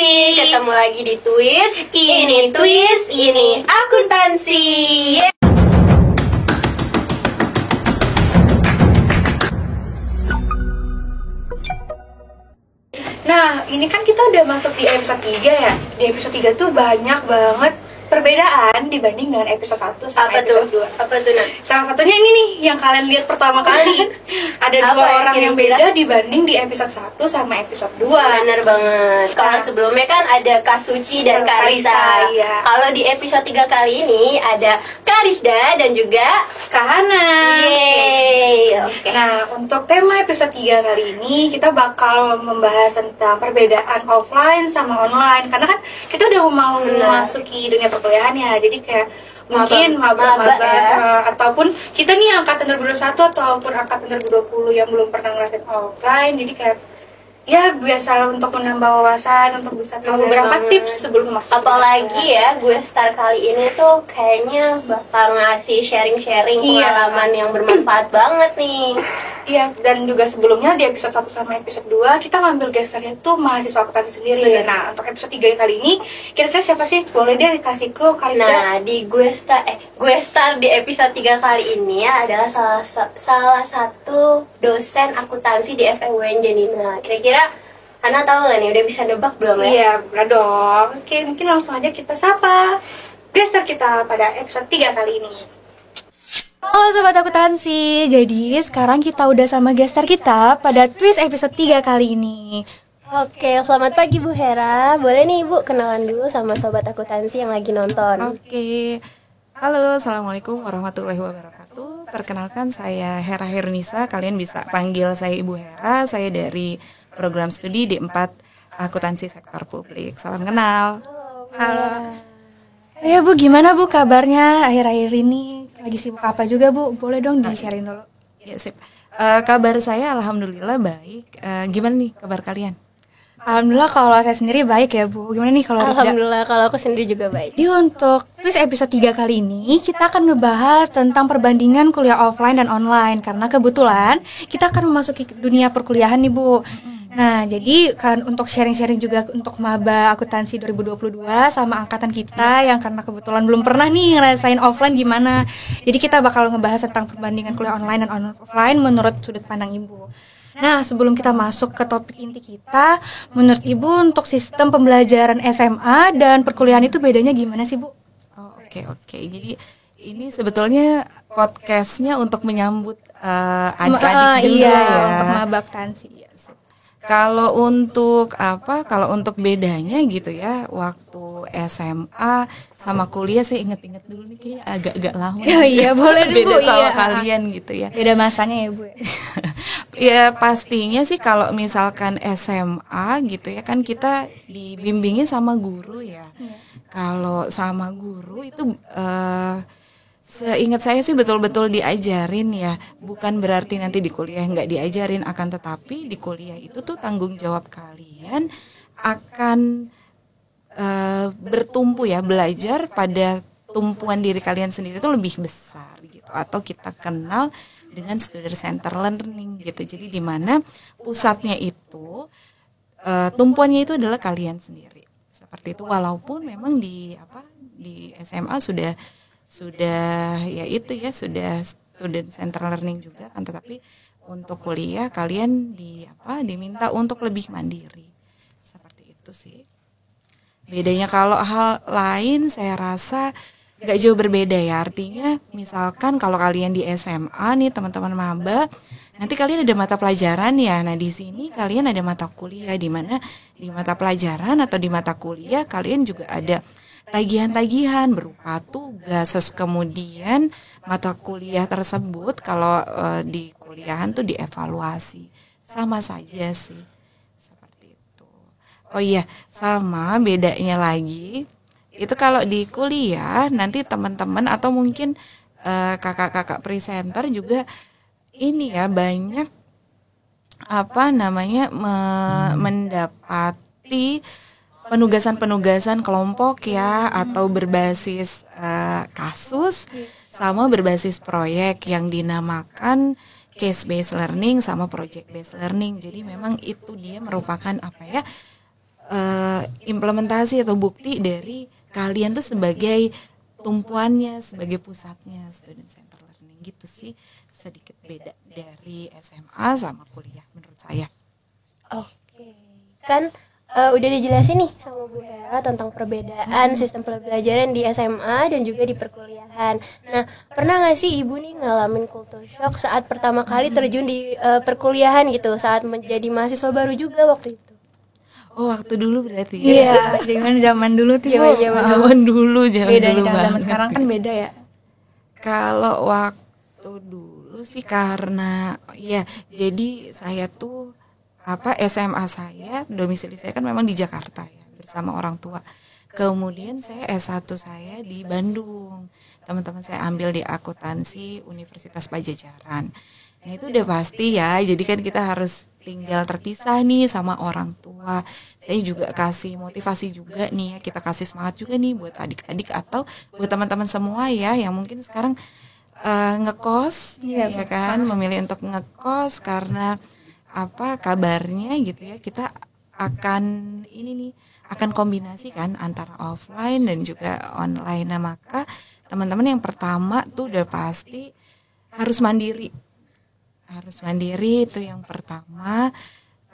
Ketemu lagi di Twist. Ini Twist, ini akuntansi. Nah, ini kan kita udah masuk di episode 3 ya. Di episode 3 tuh banyak banget perbedaan dibanding dengan episode 1 sama episode 2. Apa tuh, Nak? Salah satunya ini nih yang kalian lihat pertama kali. Ada dua orang yang beda dibanding di episode 1 sama episode 2. Bener banget. Kalau sebelumnya kan ada Kak Suci dan Kak Risa. Iya. Kalau di episode 3 kali ini ada Kak Rizda dan juga Kak Hana. Yeay. Oke. Nah, untuk tema episode 3 kali ini kita bakal membahas tentang perbedaan offline sama online. Karena kan kita udah mau memasuki dunia perkuliahan ya. Jadi kayak mungkin maba ya. Ataupun kita nih angkatan 2021 ataupun angkatan 2020 yang belum pernah ngerasain offline. Jadi kayak ya biasa untuk menambah wawasan, untuk bisa tahu beberapa tips sebelum masuk. Apalagi ya, gue start kali ini tuh kayaknya bakal ngasih sharing-sharing pengalaman yang bermanfaat banget nih. Iya, dan juga sebelumnya di episode 1 sama episode 2 kita ngambil gesternya tuh mahasiswa akuntansi sendiri. Bener. Nah, untuk episode 3 kali ini kira-kira siapa sih? Boleh deh kasih clue kali. Nah, di gue start di episode 3 kali ini adalah salah satu dosen akuntansi di FEUN Janina. Kira-kira Hana tahu nggak nih? Udah bisa nebak belum ya? Iya, udah dong. Oke, mungkin langsung aja kita sapa gestar kita pada episode 3 kali ini. Halo Sobat Akuntansi, jadi sekarang kita udah sama gestar kita pada Twist episode 3 kali ini. Oke, selamat pagi Bu Hera. Boleh nih Ibu kenalan dulu sama Sobat Akuntansi yang lagi nonton. Oke, halo, assalamualaikum warahmatullahi wabarakatuh. Perkenalkan saya Hera Herunisa, kalian bisa panggil saya Ibu Hera. Saya dari program studi D4 Akuntansi Sektor Publik. Salam kenal. Halo. Ya Bu, gimana Bu kabarnya akhir-akhir ini? Lagi sibuk apa juga Bu? Boleh dong di-sharing dulu. Ya sip. Kabar saya alhamdulillah baik. Gimana nih kabar kalian? Alhamdulillah kalau saya sendiri baik ya Bu. Gimana nih kalau Rida? Alhamdulillah kalau aku sendiri juga baik. Jadi untuk Twist episode 3 kali ini kita akan ngebahas tentang perbandingan kuliah offline dan online. Karena kebetulan kita akan memasuki dunia perkuliahan nih Bu. Nah, jadi kan untuk sharing-sharing juga untuk maba akuntansi 2022 sama angkatan kita yang karena kebetulan belum pernah nih ngerasain offline gimana. Jadi kita bakal ngebahas tentang perbandingan kuliah online dan offline menurut sudut pandang Ibu. Nah, sebelum kita masuk ke topik inti kita, menurut Ibu untuk sistem pembelajaran SMA dan perkuliahan itu bedanya gimana sih, Bu? Oh, oke. Jadi ini sebetulnya podcastnya untuk menyambut adik-adik juga ya. Untuk maba akuntansi. Kalau untuk bedanya gitu ya, waktu SMA sama kuliah saya inget-inget dulu nih kayaknya agak-agak lama. Iya, boleh beda Bu, sama kalian gitu ya. Beda masanya ya Bu. Ya pastinya sih kalau misalkan SMA gitu ya kan kita dibimbingin sama guru ya. Kalau sama guru itu seingat saya sih betul-betul diajarin ya, bukan berarti nanti di kuliah nggak diajarin, akan tetapi di kuliah itu tuh tanggung jawab kalian akan bertumpu ya, belajar pada tumpuan diri kalian sendiri itu lebih besar gitu, atau kita kenal dengan student center learning gitu. Jadi di mana pusatnya itu tumpuannya itu adalah kalian sendiri seperti itu, walaupun memang di SMA sudah ya itu ya sudah student center learning juga kan, tetapi untuk kuliah kalian diminta untuk lebih mandiri seperti itu sih bedanya. Kalau hal lain saya rasa nggak jauh berbeda ya, artinya misalkan kalau kalian di SMA nih teman-teman maba, nanti kalian ada mata pelajaran ya. Nah di sini kalian ada mata kuliah, di mana di mata pelajaran atau di mata kuliah kalian juga ada tagihan-tagihan berupa tugas. Terus kemudian mata kuliah tersebut kalau di kuliahan tuh dievaluasi, sama saja sih seperti itu. Oh iya, sama bedanya lagi itu kalau di kuliah nanti teman-teman atau mungkin kakak-kakak presenter juga ini ya banyak mendapati penugasan-penugasan kelompok ya, atau berbasis kasus sama berbasis proyek yang dinamakan case based learning sama project based learning. Jadi memang itu dia merupakan implementasi atau bukti dari kalian tuh sebagai tumpuannya, sebagai pusatnya student center learning gitu sih, sedikit beda dari SMA sama kuliah menurut saya. Oke, kan udah dijelasin nih sama Bu Hera tentang perbedaan sistem pembelajaran di SMA dan juga di perkuliahan. Nah, pernah nggak sih Ibu nih ngalamin culture shock saat pertama kali terjun di perkuliahan gitu, saat menjadi mahasiswa baru juga waktu itu? Oh, waktu dulu berarti ya. Iya, zaman dulu tuh Zaman dulu bedanya dengan zaman banget. sekarang kan beda ya. Kalau waktu dulu sih karena ya jadi saya tuh SMA saya, domisili saya kan memang di Jakarta ya, bersama orang tua. Kemudian saya S1 saya di Bandung. Teman-teman saya ambil di akuntansi Universitas Pajajaran. Nah, itu udah pasti ya. Jadi kan kita harus tinggal terpisah nih sama orang tua. Saya juga kasih motivasi juga nih ya, kita kasih semangat juga nih buat adik-adik atau buat teman-teman semua ya yang mungkin sekarang ngekos ya kan, memilih untuk ngekos karena kabarnya gitu ya, kita akan akan kombinasi kan antara offline dan juga online. Nah, maka teman-teman yang pertama tuh udah pasti harus mandiri itu yang pertama.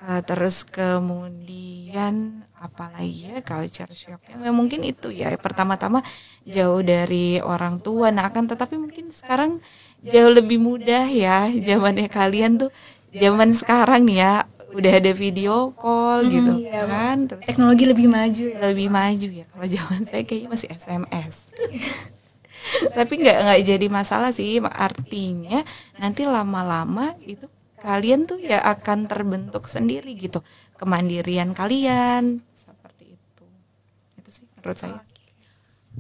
Terus kemudian apalagi ya, culture shocknya mungkin itu ya, pertama-tama jauh dari orang tua. Nah, akan tetapi mungkin sekarang jauh lebih mudah ya, zamannya kalian tuh zaman sekarang nih ya, udah ada video call gitu kan, terus Teknologi lebih maju ya. ya. Kalau zaman saya kayaknya masih SMS. Tapi nggak jadi masalah sih, artinya nanti lama-lama itu kalian tuh ya akan terbentuk sendiri gitu, kemandirian kalian seperti itu sih menurut saya.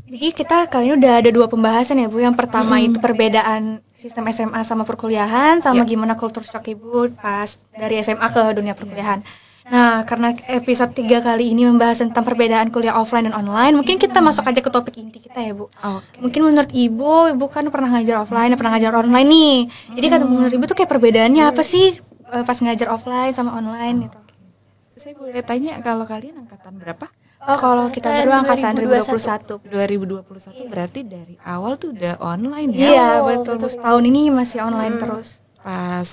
Jadi kita kali ini udah ada 2 pembahasan ya Bu. Yang pertama itu perbedaan sistem SMA sama perkuliahan, sama gimana culture shock Ibu pas dari SMA ke dunia perkuliahan. Nah, karena episode 3 kali ini membahas tentang perbedaan kuliah offline dan online, mungkin kita masuk aja ke topik inti kita ya Bu. Mungkin menurut Ibu kan pernah ngajar offline, pernah ngajar online nih. Jadi kan menurut Ibu tuh kayak perbedaannya apa sih pas ngajar offline sama online gitu? Saya boleh tanya, kalau kalian angkatan berapa? Oh, kalau kita berdua angkatan 2021. 2021 berarti dari awal tuh udah online ya? Iya, betul. Tahun ini masih online terus. Pas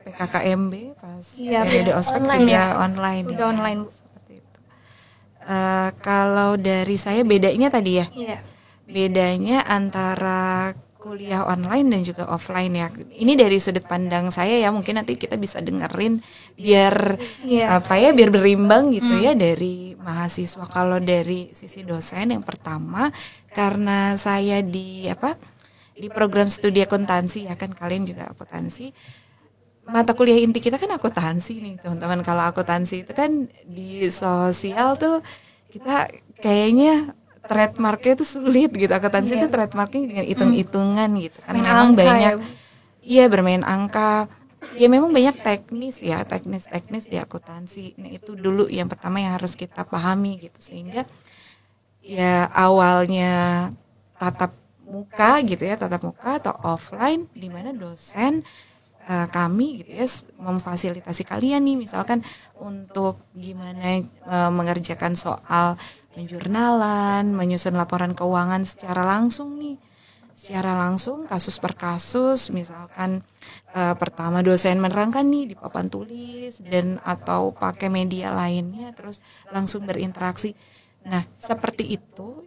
PKKMB, pas Iya, periode ospek online juga ya. online. Udah online, Bu. Seperti itu. Kalau dari saya bedanya tadi ya, Iya. bedanya antara kuliah online dan juga offline ya. Ini dari sudut pandang saya ya, mungkin nanti kita bisa dengerin biar biar berimbang gitu ya dari mahasiswa. Kalau dari sisi dosen, yang pertama karena saya di program studi akuntansi ya kan, kalian juga akuntansi. Mata kuliah inti kita kan akuntansi nih teman-teman. Kalau akuntansi itu kan di sosial tuh kita kayaknya trademarknya itu sulit gitu. Akuntansi itu trademarknya dengan hitung-hitungan gitu kan. Memang banyak bermain angka. Ya memang banyak teknis di akuntansi. Nah, itu dulu yang pertama yang harus kita pahami gitu, sehingga ya awalnya tatap muka atau offline, di mana dosen kami gitu ya memfasilitasi kalian nih, misalkan untuk gimana mengerjakan soal penjurnalan, menyusun laporan keuangan secara langsung kasus per kasus. Misalkan pertama dosen menerangkan nih di papan tulis dan atau pakai media lainnya, terus langsung berinteraksi. Nah, seperti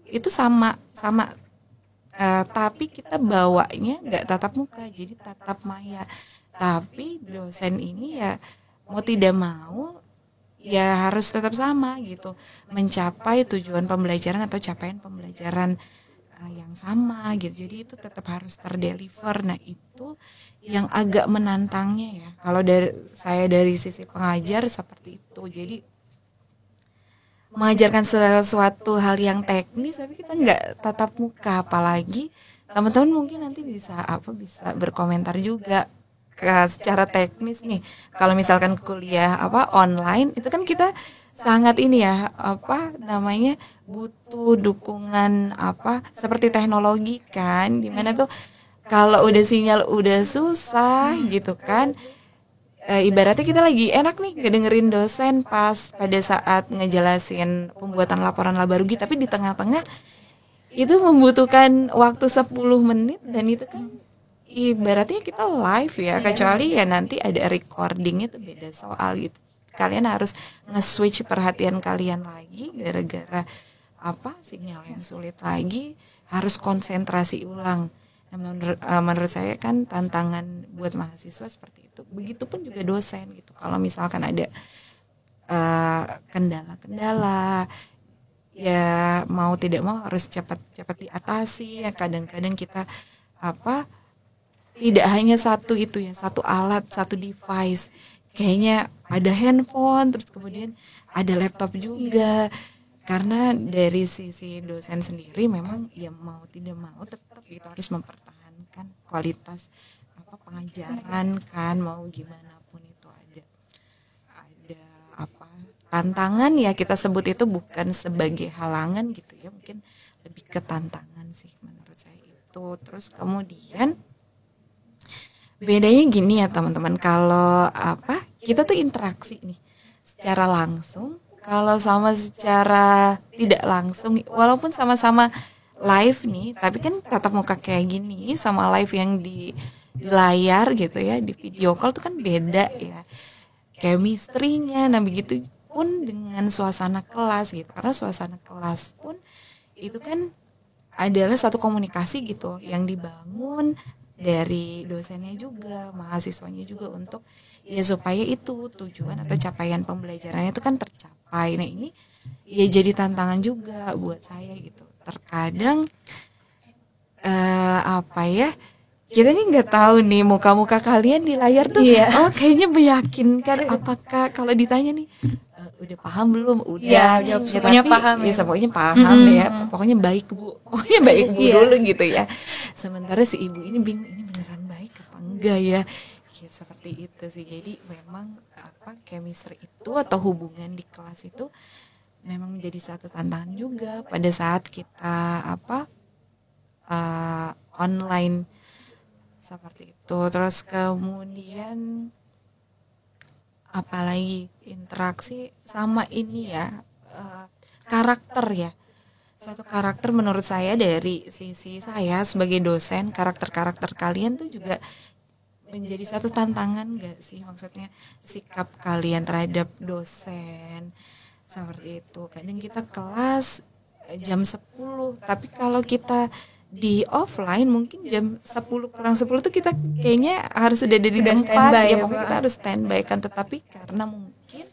itu sama tapi kita bawanya nggak tatap muka, jadi tatap maya. Tapi dosen ini ya mau tidak mau ya harus tetap sama gitu, mencapai tujuan pembelajaran atau capaian pembelajaran yang sama gitu. Jadi itu tetap harus terdeliver. Nah, itu yang agak menantangnya ya. Kalau dari sisi pengajar seperti itu. Jadi mengajarkan sesuatu hal yang teknis tapi kita nggak tatap muka, apalagi teman-teman mungkin nanti bisa berkomentar juga secara teknis nih. Kalau misalkan kuliah online itu kan kita sangat butuh dukungan seperti teknologi kan, dimana tuh kalau udah sinyal udah susah gitu kan, ibaratnya kita lagi enak nih ngedengerin dosen pas pada saat ngejelasin pembuatan laporan laba rugi, tapi di tengah-tengah itu membutuhkan waktu 10 menit dan itu kan ibaratnya kita live ya, kecuali ya nanti ada recording itu beda soal gitu. Kalian harus nge-switch perhatian kalian lagi gara-gara sinyal yang sulit lagi, harus konsentrasi ulang. Nah, menurut saya kan tantangan buat mahasiswa seperti itu. Begitupun juga dosen gitu. Kalau misalkan ada kendala-kendala, ya mau tidak mau harus cepat diatasi. Ya kadang-kadang kita tidak hanya satu itu ya, satu alat, satu device. Kayaknya ada handphone, terus kemudian ada laptop juga. Karena dari sisi dosen sendiri memang ya mau tidak mau tetap kita harus mempertahankan kualitas pengajaran kan, mau gimana pun itu ada tantangan ya, kita sebut itu bukan sebagai halangan gitu ya, mungkin lebih ke tantangan sih menurut saya itu. Terus kemudian bedanya gini ya teman-teman, kalau kita tuh interaksi nih secara langsung. Kalau sama secara tidak langsung, walaupun sama-sama live nih, tapi kan tatap muka kayak gini sama live yang di layar gitu ya, di video call tuh kan beda ya. Chemistry-nya, nah begitu pun dengan suasana kelas gitu. Karena suasana kelas pun itu kan adalah satu komunikasi gitu yang dibangun dari dosennya juga, mahasiswanya juga untuk ya supaya itu tujuan atau capaian pembelajarannya itu kan tercapai. Nah ini ya jadi tantangan juga buat saya gitu. Terkadang kita nih nggak tahu nih muka-muka kalian di layar tuh, kayaknya meyakinkan. Apakah kalau ditanya nih udah paham belum? Udah, semuanya paham ya. Semuanya paham ya. Pokoknya baik bu, dulu gitu ya. Sementara si ibu ini bingung, ini beneran baik apa enggak ya? Seperti itu sih. Jadi memang chemistry itu atau hubungan di kelas itu memang menjadi satu tantangan juga pada saat kita online seperti itu. Terus kemudian apalagi interaksi sama ini ya, karakter ya. Suatu karakter menurut saya dari sisi saya sebagai dosen, karakter kalian tuh juga menjadi satu tantangan gak sih? Maksudnya sikap kalian terhadap dosen seperti itu. Kadang kita kelas jam 10, tapi kalau kita di offline mungkin jam 10 kurang 10 tuh kita kayaknya harus sudah ada di tempat ya, pokoknya kita harus standby kan. Tetapi karena mungkin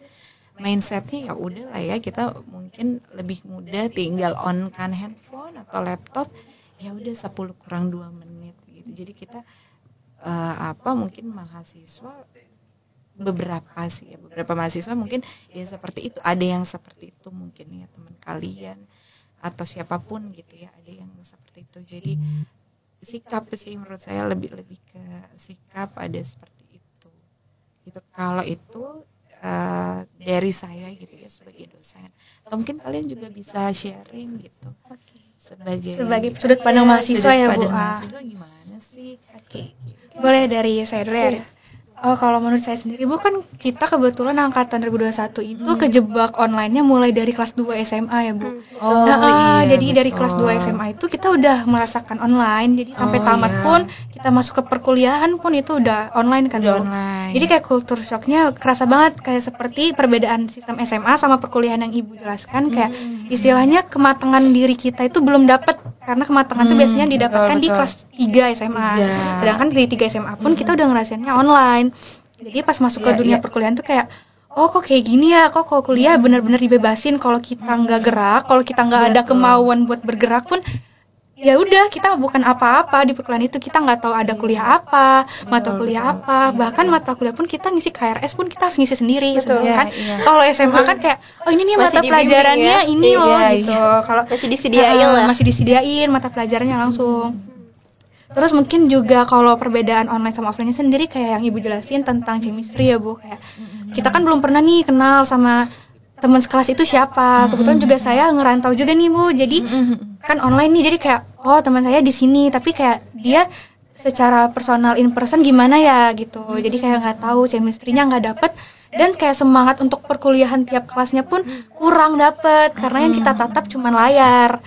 mindsetnya ya udahlah ya, kita mungkin lebih mudah tinggal on kan handphone atau laptop, ya udah 10 kurang 2 menit gitu. Jadi kita mungkin mahasiswa beberapa mahasiswa mungkin ya seperti itu, ada yang seperti itu mungkin ya teman kalian atau siapapun gitu ya, ada yang seperti itu. Jadi sikap sih menurut saya lebih ke sikap ada seperti itu gitu. Kalau itu dari saya gitu ya sebagai dosen, atau mungkin kalian juga bisa sharing gitu sebagai sudut pandang mahasiswa ya Bu. Mahasiswa gimana sih? Boleh dari saya dulu ya. Kalau menurut saya sendiri Bu, kan kita kebetulan angkatan 2021 itu kejebak online-nya mulai dari kelas 2 SMA ya Bu. Jadi dari kelas 2 SMA itu kita udah merasakan online. Jadi sampai tamat pun kita masuk ke perkuliahan pun itu udah online kan Bu. Jadi kayak kultur shocknya kerasa banget, kayak seperti perbedaan sistem SMA sama perkuliahan yang Ibu jelaskan. Kayak istilahnya kematangan diri kita itu belum dapat, karena kematangan itu biasanya didapatkan di kelas 3 SMA. Sedangkan di 3 SMA pun kita udah ngerasainnya online. Jadi pas masuk ke dunia perkuliahan tuh kayak, kok kayak gini ya, kok kuliah benar-benar dibebasin. Kalau kita nggak gerak, kalau kita nggak ada kemauan buat bergerak pun, ya udah kita bukan apa-apa di perkuliahan itu. Kita nggak tahu ada kuliah apa, mata kuliah apa, bahkan mata kuliah pun kita ngisi KRS pun kita harus ngisi sendiri. Sedangkan kalau SMA kan kayak, ini nih mata pelajarannya ya? Ini loh gitu. Kalau masih disediain lah. Masih disediain mata pelajarannya langsung. Terus mungkin juga kalau perbedaan online sama offline-nya sendiri kayak yang Ibu jelasin tentang chemistry ya Bu, kayak kita kan belum pernah nih kenal sama teman sekelas itu siapa. Kebetulan juga saya ngerantau juga nih Bu, jadi kan online nih, jadi kayak teman saya di sini, tapi kayak dia secara personal in person gimana ya gitu. Jadi kayak nggak tahu, chemistry-nya nggak dapet, dan kayak semangat untuk perkuliahan tiap kelasnya pun kurang dapet karena yang kita tatap cuma layar.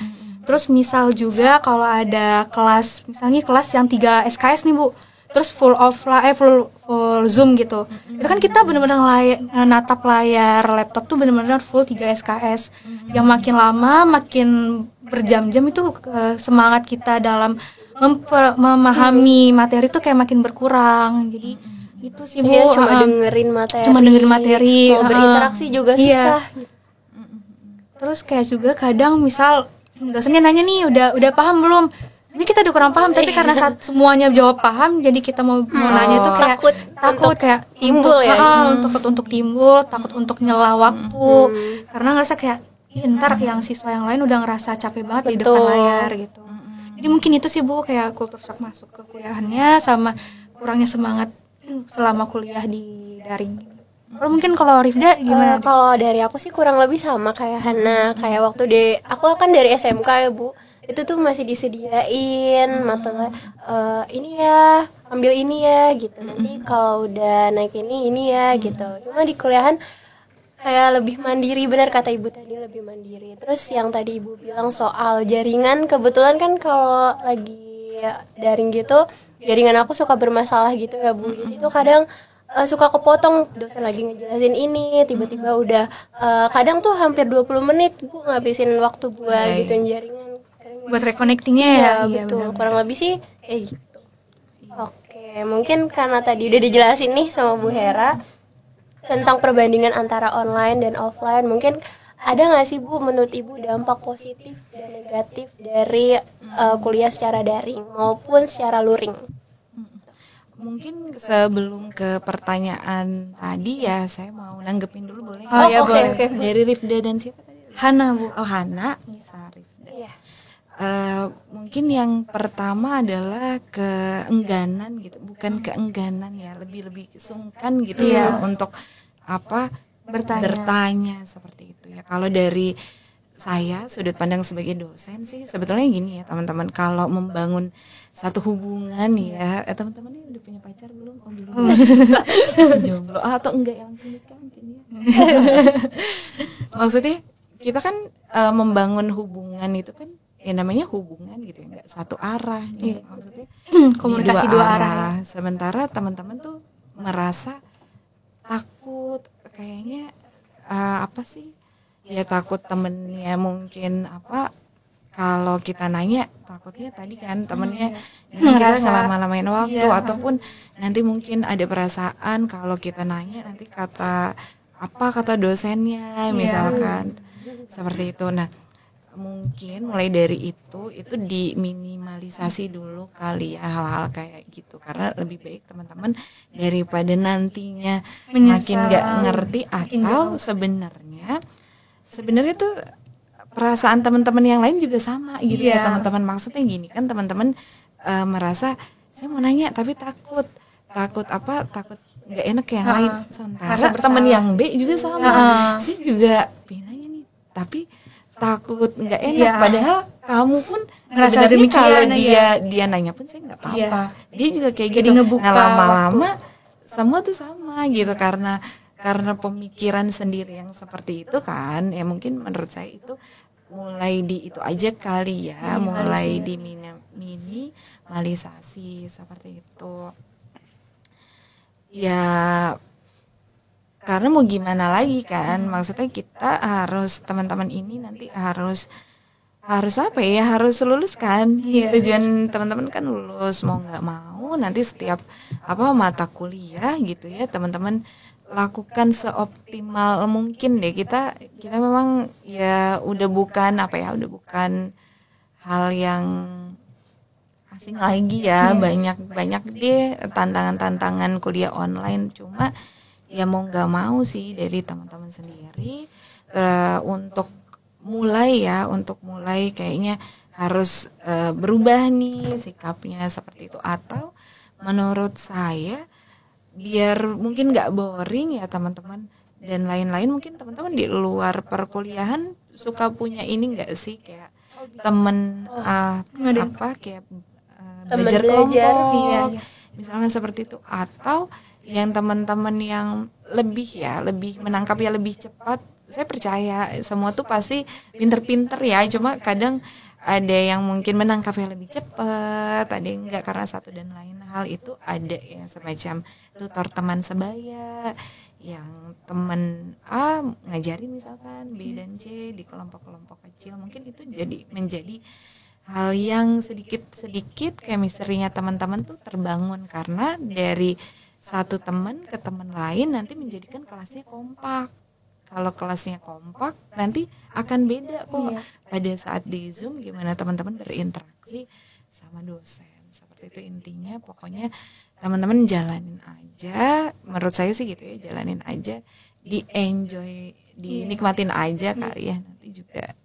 Terus misal juga kalau ada kelas, misalnya kelas yang 3 SKS nih Bu, terus full offline, full Zoom gitu. Itu kan kita benar-benar natap layar laptop tuh benar-benar full 3 SKS. Yang makin lama, makin berjam-jam itu semangat kita dalam memahami materi tuh kayak makin berkurang. Jadi itu sih Bu. Iya, cuma dengerin materi. Mau berinteraksi juga susah. Terus kayak juga kadang misal dosennya nanya nih udah paham belum? Ini kita udah kurang paham, tapi karena semuanya jawab paham, jadi kita mau nanya itu kayak takut kayak timbul untuk timbul, takut untuk nyela waktu, karena ngerasa kayak ntar yang siswa yang lain udah ngerasa capek banget di depan layar gitu. Jadi mungkin itu sih Bu, kayak kultur shock masuk ke kuliahannya sama kurangnya semangat selama kuliah di daring. Kalau mungkin kalau Rifda gimana? Kalau dari aku sih kurang lebih sama kayak Hana. Kayak waktu aku kan dari SMK ya Bu, itu tuh masih disediain materi ini ya, ambil ini ya gitu. Nanti kalau udah naik ini ya gitu. Cuma di kuliahan kayak lebih mandiri, benar kata Ibu tadi, lebih mandiri. Terus yang tadi Ibu bilang soal jaringan, kebetulan kan kalau lagi daring gitu, jaringan aku suka bermasalah gitu ya Bu. Jadi tuh kadang suka kepotong, dosen lagi ngejelasin ini, tiba-tiba udah kadang tuh hampir 20 menit Bu ngabisin waktu buat gituin jaringan. Buat reconnectingnya ya? Iya, betul, benar. kurang lebih sih kayak gitu. Oke, mungkin karena tadi udah dijelasin nih sama Bu Hera tentang perbandingan antara online dan offline, mungkin ada nggak sih Bu menurut Ibu dampak positif dan negatif dari kuliah secara daring maupun secara luring? Mungkin sebelum ke pertanyaan tadi ya, saya mau nanggepin dulu boleh? Oh, ya, boleh. Oke. Dari Rifda dan siapa tadi? Hana Bu. Oh, Hana, bisa Rifda. Iya. Mungkin yang pertama adalah keengganan gitu, bukan keengganan ya, lebih sungkan gitu ya untuk bertanya seperti itu ya. Kalau dari saya sudut pandang sebagai dosen sih sebetulnya gini ya teman-teman, kalau membangun satu hubungan ya, teman-teman ini udah punya pacar belum? Oh belum. Masih jomblo atau enggak ya, langsung nikah mungkin ya. Maksudnya kita kan membangun hubungan itu kan ya namanya hubungan gitu ya, nggak satu arah gitu. Maksudnya Komunikasi dua arah. Sementara teman-teman tuh merasa takut kayaknya apa sih ya, takut temennya mungkin kalau kita nanya takutnya tadi kan temennya kita ngelama-lamain waktu ataupun nanti mungkin ada perasaan kalau kita nanya nanti kata dosennya misalkan seperti itu. Nah mungkin mulai dari itu diminimalisasi dulu kali ya hal-hal kayak gitu, karena lebih baik teman-teman daripada nantinya makin nggak ngerti atau sebenarnya tuh perasaan teman-teman yang lain juga sama gitu ya teman-teman. Maksudnya gini kan teman-teman merasa saya mau nanya tapi takut nggak enak yang lain, sementara teman yang B juga sama, saya juga pengen nanya nih tapi takut nggak enak, padahal kamu pun ngerasa sebenarnya kalau demikian dia nanya pun saya nggak apa-apa, dia juga kayak jadi gitu. ngebuka Nah lama-lama semua tuh sama gitu karena pemikiran sendiri yang seperti itu kan ya. Mungkin menurut saya itu mulai di itu aja kali ya, mulai di minimalisasi seperti itu ya. Karena mau gimana lagi kan, maksudnya kita harus, teman-teman ini nanti harus harus lulus kan. Tujuan teman-teman kan lulus, mau nggak mau nanti setiap mata kuliah gitu ya teman-teman lakukan seoptimal mungkin deh. Kita memang ya udah bukan hal yang asing lagi ya, banyak deh tantangan kuliah online. Cuma ya mau nggak mau sih dari teman-teman sendiri untuk mulai kayaknya harus berubah nih sikapnya seperti itu. Atau menurut saya biar mungkin nggak boring ya teman-teman dan lain-lain, mungkin teman-teman di luar perkuliahan suka punya ini nggak sih kayak temen kayak Teman belajar belajar, kelompok, iya. misalnya seperti itu. Atau yang teman-teman yang lebih menangkap ya lebih cepat, saya percaya semua tuh pasti pinter-pinter ya, cuma kadang ada yang mungkin menangkapnya lebih cepat, ada yang enggak karena satu dan lain hal. Itu ada yang semacam tutor teman sebaya, yang teman A ngajarin misalkan B dan C di kelompok-kelompok kecil, mungkin itu menjadi hal yang sedikit-sedikit chemistry-nya teman-teman tuh terbangun karena dari satu teman ke teman lain nanti menjadikan kelasnya kompak. Kalau kelasnya kompak nanti akan beda kok pada saat di Zoom gimana teman-teman berinteraksi sama dosen. Seperti itu intinya, pokoknya teman-teman jalanin aja, menurut saya sih gitu ya, jalanin aja, di-enjoy, dinikmatin aja kali ya, nanti juga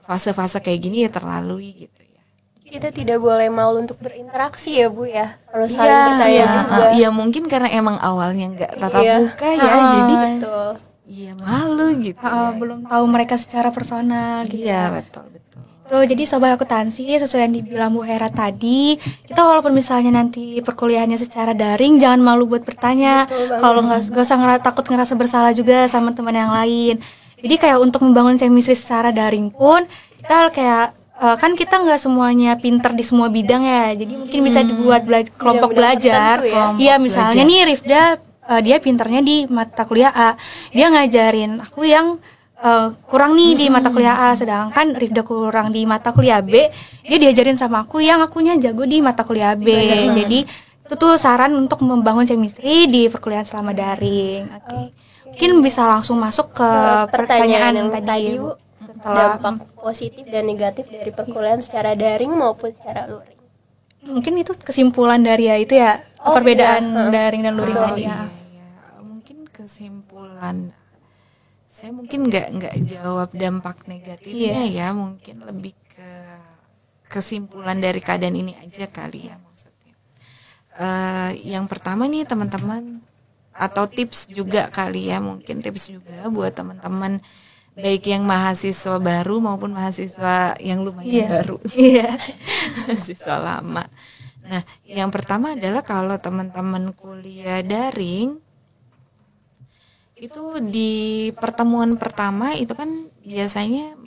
fase-fase kayak gini ya terlalui gitu ya. Kita tidak boleh malu untuk berinteraksi ya Bu ya, harus saling bertanya juga. Iya mungkin karena emang awalnya nggak tatap muka ya, jadi betul. Iya malu gitu. Belum tahu mereka secara personal gitu. Iya betul. Tuh, jadi sobat akuntansi, sesuai yang dibilang Bu Hera tadi, kita walaupun misalnya nanti perkuliahannya secara daring, jangan malu buat bertanya. Kalau nggak usah takut ngerasa bersalah juga sama teman yang lain. Jadi kayak untuk membangun chemistry secara daring pun, kita kayak kan kita nggak semuanya pinter di semua bidang ya. Jadi mungkin bisa dibuat kelompok belajar. Iya, misalnya nih Rifda, dia pinternya di mata kuliah A, dia ngajarin aku yang kurang nih di mata kuliah A, sedangkan Rifda kurang di mata kuliah B, dia diajarin sama aku yang akunya jago di mata kuliah B. Jadi itu tuh saran untuk membangun chemistry di perkuliahan selama daring. Oke. Mungkin bisa langsung masuk ke pertanyaan yang tadi Bu. Dampak positif dan negatif dari perkuliahan secara daring maupun secara luring. Mungkin itu kesimpulan dari ya itu ya, perbedaan daring dan luring tadi ya. Mungkin kesimpulan saya mungkin nggak jawab dampak negatifnya ya, mungkin lebih ke kesimpulan dari keadaan ini aja kali ya maksudnya. Yang pertama nih teman-teman, atau tips juga kali ya, mungkin tips juga buat teman-teman baik yang mahasiswa baru maupun mahasiswa yang lumayan baru, mahasiswa lama. Nah, yang pertama adalah kalau teman-teman kuliah daring, itu di pertemuan pertama itu kan biasanya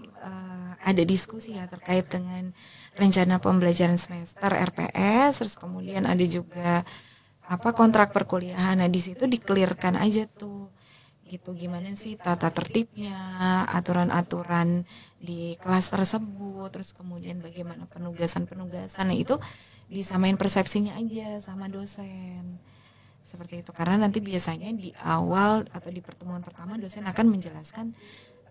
ada diskusi ya terkait dengan rencana pembelajaran semester RPS, terus kemudian ada juga kontrak perkuliahan. Nah, di situ dikelirkan aja tuh gitu gimana sih tata tertibnya, aturan-aturan di kelas tersebut, terus kemudian bagaimana penugasan-penugasan. Nah, itu disamain persepsinya aja sama dosen. Seperti itu, karena nanti biasanya di awal atau di pertemuan pertama dosen akan menjelaskan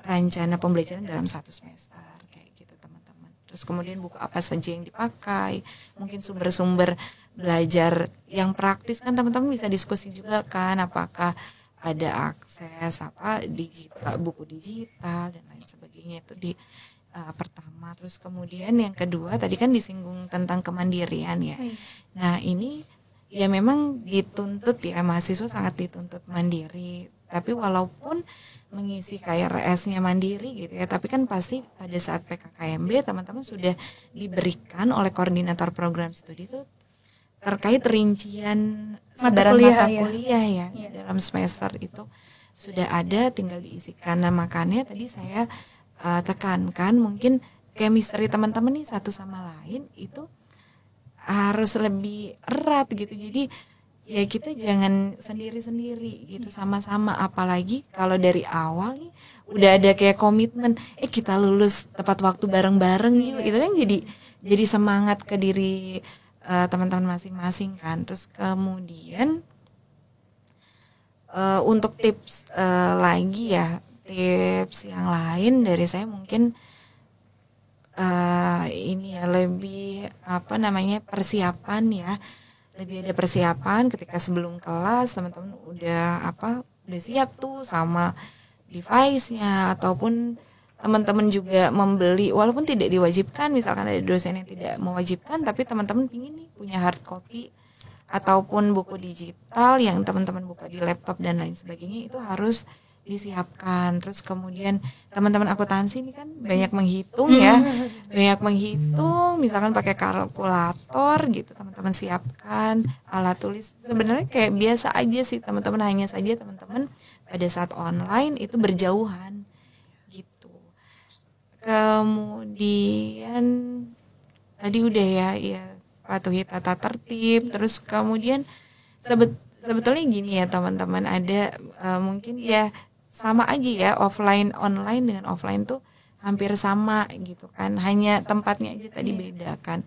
rencana pembelajaran dalam satu semester kayak gitu teman-teman. Terus kemudian buku apa saja yang dipakai, mungkin sumber-sumber belajar yang praktis kan teman-teman bisa diskusi juga kan, apakah ada akses digital, buku digital dan lain sebagainya. Itu di pertama. Terus kemudian yang kedua tadi kan disinggung tentang kemandirian ya. Nah, ini ya memang dituntut ya, mahasiswa sangat dituntut mandiri. Tapi walaupun mengisi KRS-nya mandiri gitu ya, tapi kan pasti pada saat PKKMB teman-teman sudah diberikan oleh koordinator program studi itu terkait rincian sebaran mata kuliah ya dalam semester itu sudah ada, tinggal diisikan. Nah, makanya tadi saya tekankan mungkin chemistry teman-teman nih satu sama lain itu harus lebih erat gitu. Jadi ya kita jangan sendiri-sendiri gitu, sama-sama, apalagi kalau dari awal nih udah ada kayak komitmen kita lulus tepat waktu bareng-bareng yuk, itu kan jadi semangat ke diri teman-teman masing-masing kan. Terus kemudian untuk tips lagi ya, tips yang lain dari saya mungkin ini ya lebih persiapan ya, lebih ada persiapan ketika sebelum kelas teman-teman udah siap tuh sama device-nya, ataupun teman-teman juga membeli, walaupun tidak diwajibkan, misalkan ada dosen yang tidak mewajibkan tapi teman-teman ingin nih punya hard copy ataupun buku digital yang teman-teman buka di laptop dan lain sebagainya, itu harus disiapkan. Terus kemudian teman-teman akuntansi ini kan banyak menghitung ya, banyak menghitung, misalkan pakai kalkulator gitu, teman-teman siapkan alat tulis. Sebenarnya kayak biasa aja sih teman-teman, hanya saja teman-teman pada saat online itu berjauhan gitu. Kemudian tadi udah ya patuhi tata tertib. Terus kemudian sebetulnya gini ya teman-teman, ada mungkin ya sama aja ya, offline online dengan offline tuh hampir sama gitu kan, hanya tempatnya aja tadi beda kan.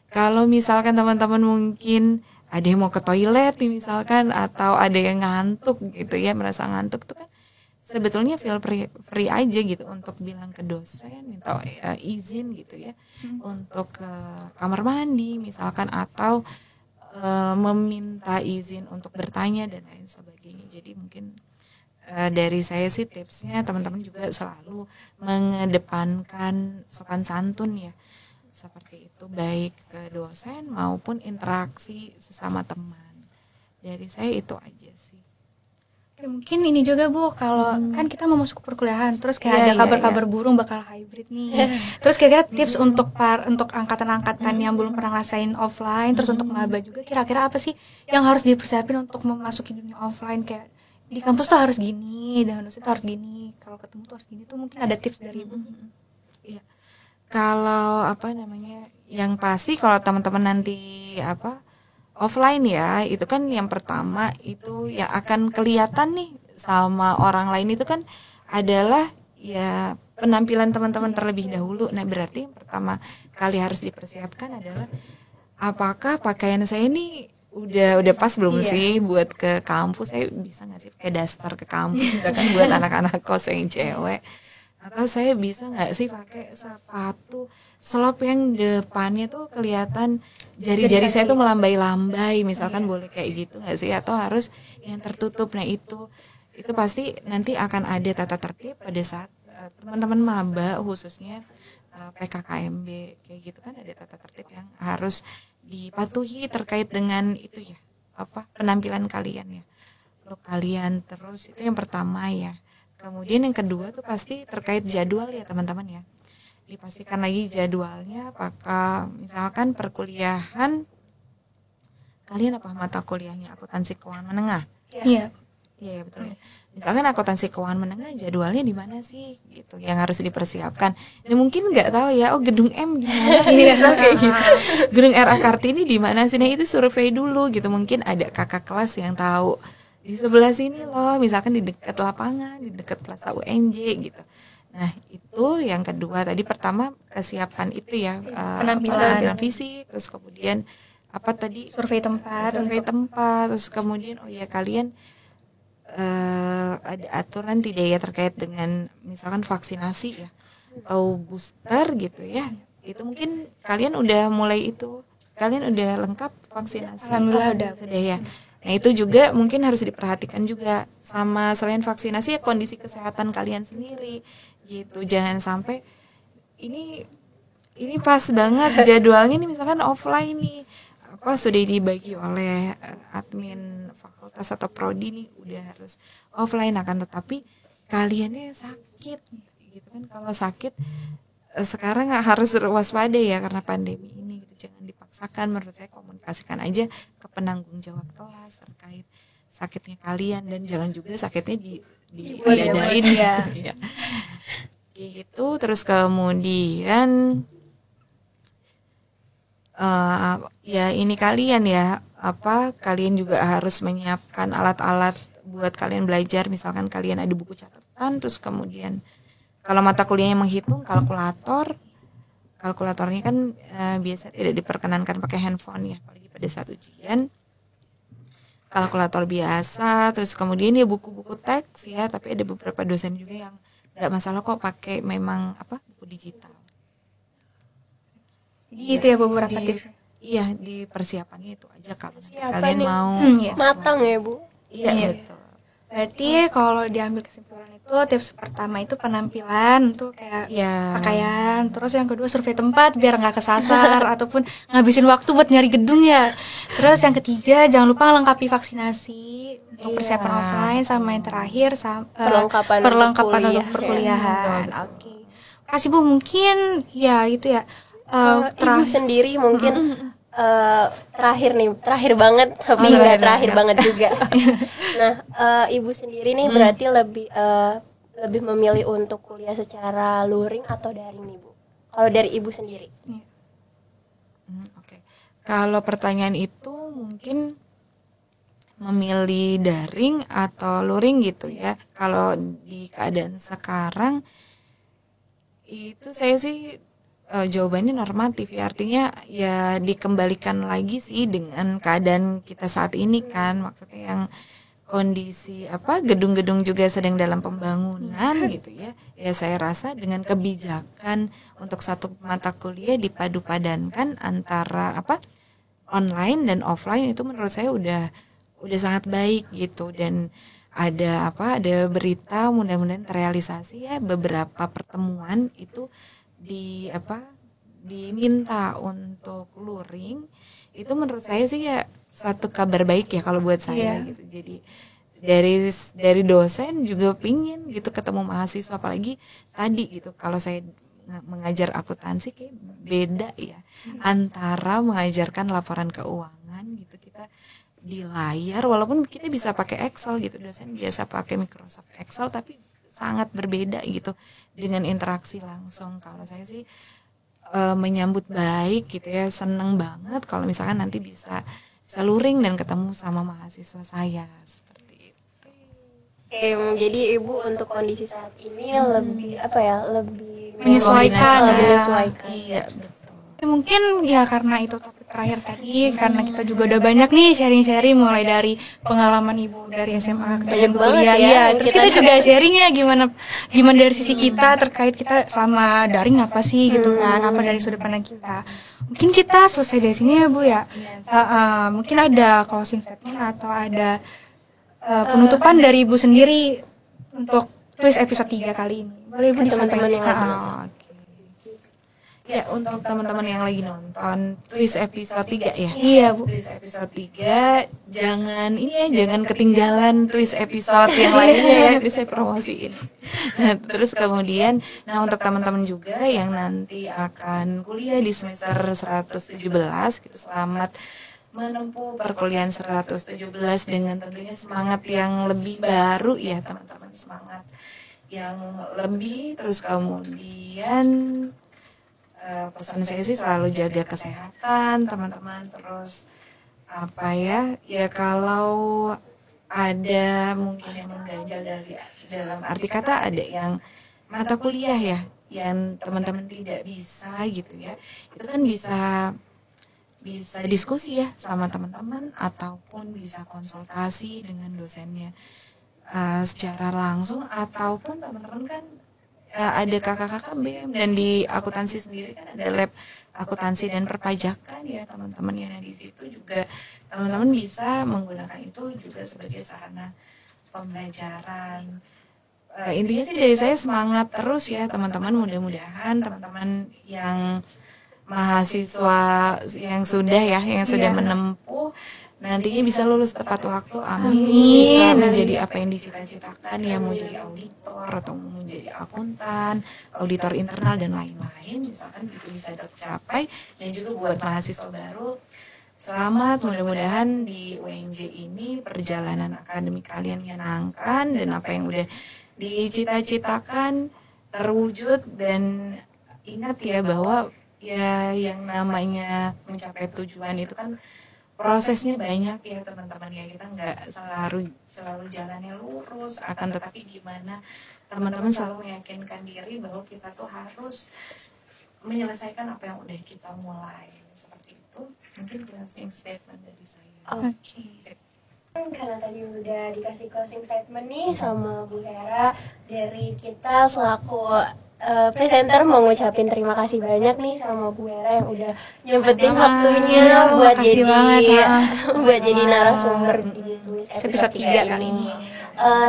Kalau misalkan teman-teman mungkin ada yang mau ke toilet nih misalkan, atau ada yang ngantuk gitu ya, merasa ngantuk tuh kan sebetulnya feel free aja gitu untuk bilang ke dosen, minta izin gitu ya untuk ke kamar mandi misalkan, atau meminta izin untuk bertanya dan lain sebagainya. Jadi mungkin dari saya sih tipsnya teman-teman juga selalu mengedepankan sopan santun ya, seperti itu, baik ke dosen maupun interaksi sesama teman. Dari saya itu aja sih. Oke, mungkin ini juga Bu, kalau kan kita mau masuk ke perkuliahan, terus kayak Iya, ada iya, kabar-kabar burung bakal hybrid nih. Terus kira-kira tips untuk angkatan-angkatan yang belum pernah ngerasain offline, terus untuk maba juga, kira-kira apa sih yang harus dipersiapin untuk memasuki dunia offline? Kayak di kampus tuh harus gini, dan dosen tuh harus gini, kalau ketemu tuh harus gini, tuh mungkin ada tips dari Ibu. Iya. Kalau apa namanya, yang pasti kalau teman-teman nanti offline ya, itu kan yang pertama itu yang akan kelihatan nih sama orang lain itu kan adalah ya penampilan teman-teman terlebih dahulu. Nah, berarti yang pertama kali harus dipersiapkan adalah apakah pakaian saya ini udah pas belum sih buat ke kampus. Saya bisa nggak sih pakai daster ke kampus misalkan buat anak-anak kos yang cewek, atau saya bisa nggak sih pakai sepatu slop yang depannya tuh kelihatan jari-jari saya tuh melambai-lambai misalkan, boleh kayak gitu nggak sih, atau harus yang tertutup. Nah itu pasti nanti akan ada tata tertib pada saat teman-teman maba khususnya PKKMB kayak gitu kan, ada tata tertib yang harus dipatuhi terkait dengan itu ya, penampilan kalian ya, look kalian. Terus itu yang pertama ya. Kemudian yang kedua tuh pasti terkait jadwal ya teman-teman ya, dipastikan lagi jadwalnya. Apakah misalkan perkuliahan kalian apa mata kuliahnya akuntansi keuangan menengah? Iya. Iya betul ya. Misalkan akuntansi keuangan menengah jadwalnya di mana sih gitu yang harus dipersiapkan. Dan mungkin nggak tahu ya, gedung M di mana sih, kayak gitu. Gedung RA Kartini di mana sih? Nah itu survei dulu gitu, mungkin ada kakak kelas yang tahu di sebelah sini loh, misalkan di dekat lapangan, di dekat Plaza UNJ gitu. Nah itu yang kedua tadi. Pertama kesiapan itu ya, penampilan fisik, terus kemudian Survei tempat, terus kemudian kalian ada aturan tidak ya terkait dengan misalkan vaksinasi ya atau booster gitu ya, itu mungkin kalian udah mulai itu, kalian udah lengkap vaksinasi? Alhamdulillah sudah ya. Nah itu juga mungkin harus diperhatikan juga, sama selain vaksinasi ya kondisi kesehatan kalian sendiri gitu. Jangan sampai ini pas banget jadwalnya nih misalkan offline nih, sudah dibagi oleh admin fakultas atau prodi nih udah harus offline, akan tetapi kaliannya sakit gitu kan. Kalau sakit sekarang harus waspada ya karena pandemi ini gitu. Jangan dipaksakan, menurut saya komunikasikan aja ke penanggung jawab kelas terkait sakitnya kalian, dan jangan juga sakitnya diadain ya. Gitu. Terus kemudian ya ini kalian ya, kalian juga harus menyiapkan alat-alat buat kalian belajar. Misalkan kalian ada buku catatan, terus kemudian kalau mata kuliahnya menghitung, kalkulatornya kan biasa tidak diperkenankan pakai handphone ya, apalagi pada saat ujian. Kalkulator biasa, terus kemudian ya buku-buku teks ya, tapi ada beberapa dosen juga yang nggak masalah kok pakai memang buku digital. Jadi itu ya beberapa tips. Iya, di persiapannya itu aja kalau kalian mau matang ya Bu. Iya betul. Berarti kalau diambil kesimpulan itu tips pertama itu penampilan tuh kayak pakaian, terus yang kedua survei tempat biar nggak kesasar ataupun ngabisin waktu buat nyari gedung ya. Terus yang ketiga jangan lupa lengkapi vaksinasi untuk persiapan offline, sama yang terakhir perlengkapan untuk perkuliahan. Oke. Makasih Bu, mungkin ya gitu ya. Ibu sendiri mungkin terakhir banget tapi nggak terakhir banget juga. Nah, ibu sendiri nih berarti lebih memilih untuk kuliah secara luring atau daring nih Bu? Kalau dari ibu sendiri? Oke. Kalau pertanyaan itu mungkin memilih daring atau luring gitu ya. Kalau di keadaan sekarang itu saya sih jawabannya normatif ya, artinya ya dikembalikan lagi sih dengan keadaan kita saat ini kan, maksudnya yang kondisi gedung-gedung juga sedang dalam pembangunan gitu ya. Ya saya rasa dengan kebijakan untuk satu mata kuliah dipadu-padankan antara online dan offline, itu menurut saya udah sangat baik gitu. Dan ada berita mudah-mudahan terrealisasi ya, beberapa pertemuan itu diminta untuk luring. Itu menurut saya sih ya satu kabar baik ya kalau buat saya gitu. Jadi dari dosen juga pingin gitu ketemu mahasiswa, apalagi tadi gitu kalau saya mengajar akuntansi kayak beda ya antara mengajarkan laporan keuangan gitu, kita di layar walaupun kita bisa pakai Excel gitu, dosen biasa pakai Microsoft Excel, tapi sangat berbeda gitu dengan interaksi langsung. Kalau saya sih menyambut baik gitu ya, seneng banget kalau misalkan nanti bisa luring dan ketemu sama mahasiswa saya seperti itu. Jadi ibu untuk kondisi saat ini lebih menyesuaikan. Iya betul. Mungkin ya karena itu topik terakhir tadi, karena kita juga udah banyak nih sharing-sharing mulai dari pengalaman ibu dari SMA ke kuliah ya. Terus kita juga sharing ya gimana dari sisi kita terkait kita selama daring apa sih gitu kan, apa dari sudut pandang kita. Mungkin kita selesai dari sini ya Bu ya. Mungkin ada closing statement atau ada penutupan dari ibu sendiri untuk twist episode 3 kali ini. Boleh Bu disampaikan? Ya, untuk teman-teman yang lagi nonton twist episode 3 ya. Iya Bu. Twist episode 3 jangan ketinggalan twist episode yang lainnya ya, saya promosiin. Nah, terus kemudian untuk teman-teman juga yang nanti akan kuliah di semester 117 gitu, selamat menempuh perkuliahan 117 dengan tentunya semangat yang lebih baru ya teman-teman, semangat yang lebih. Terus kemudian pesan saya sih selalu jaga kesehatan teman-teman. Terus kalau ada mungkin yang mengganjal dalam arti kata, ada yang mata kuliah ya yang teman-teman tidak bisa gitu ya, itu kan bisa diskusi ya sama teman-teman ataupun bisa konsultasi dengan dosennya secara langsung, ataupun teman-teman kan ada kakak-kakak BM, dan di akuntansi sendiri kan ada lab akuntansi dan perpajakan ya teman-teman, yang di situ juga teman-teman bisa menggunakan itu juga sebagai sarana pembelajaran. Intinya sih dari saya semangat terus ya teman-teman, mudah-mudahan teman-teman yang mahasiswa yang sudah menempuh nantinya bisa lulus tepat waktu, amin. Bisa menjadi apa yang dicita-citakan ya, mau jadi auditor atau mau menjadi akuntan, auditor internal dan lain-lain, misalkan itu bisa tercapai. Dan juga buat mahasiswa baru, selamat, mudah-mudahan di UNJ ini perjalanan akademik kalian menyenangkan dan apa yang udah dicita-citakan terwujud. Dan ingat ya bahwa ya yang namanya mencapai tujuan itu kan prosesnya banyak ya teman-teman ya, kita nggak selalu jalannya lurus, akan tetapi gimana teman-teman selalu meyakinkan diri bahwa kita tuh harus menyelesaikan apa yang udah kita mulai, seperti itu. Mungkin closing statement dari saya. Oke. Karena tadi udah dikasih closing statement nih sama Bu Hera, dari kita selaku presenter mau ngucapin terima kasih banyak nih sama Bu Hera yang udah nyempetin waktunya buat jadi narasumber di tulis episode 3 ini.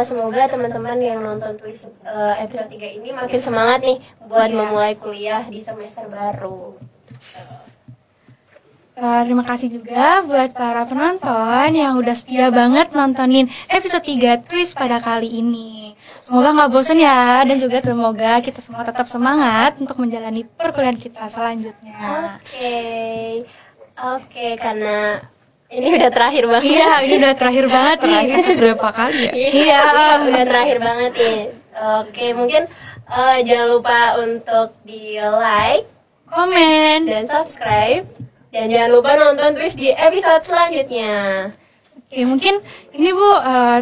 semoga teman-teman yang nonton Twist episode 3 ini makin semangat nih buat memulai kuliah di semester baru. Terima kasih juga buat para penonton yang udah setia banget nontonin episode 3 Twist pada kali ini. Semoga nggak bosan ya, dan juga semoga kita semua tetap semangat untuk menjalani perkuliahan kita selanjutnya. Oke, karena ini udah terakhir banget. Iya, ini udah terakhir banget nih. Terakhir itu berapa kali ya? Iya, udah terakhir banget nih. Oke, mungkin jangan lupa untuk di like, Komen. dan subscribe. Dan jangan lupa nonton Twist di episode selanjutnya. Oke, mungkin ini Bu,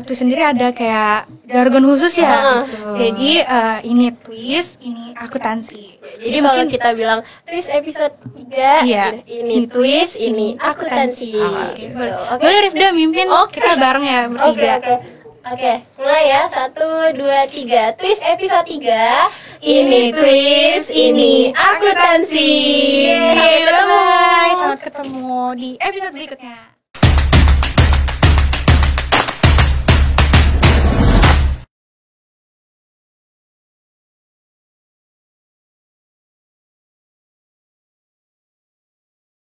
Twist sendiri ada kayak jargon khusus ya. Jadi ini Twist, ini akuntansi. Jadi kalau kita bilang Twist episode 3, Iya. ini Twist, ini akuntansi. Oke, Gitu. boleh Rifda mimpin, kita bareng ya bertiga. Oke, mulai ya. 1, 2, 3. Twist episode 3. Ini Twist, ini akuntansi. Yeay, Sampai ketemu. bye-bye. Sampai ketemu di episode berikutnya.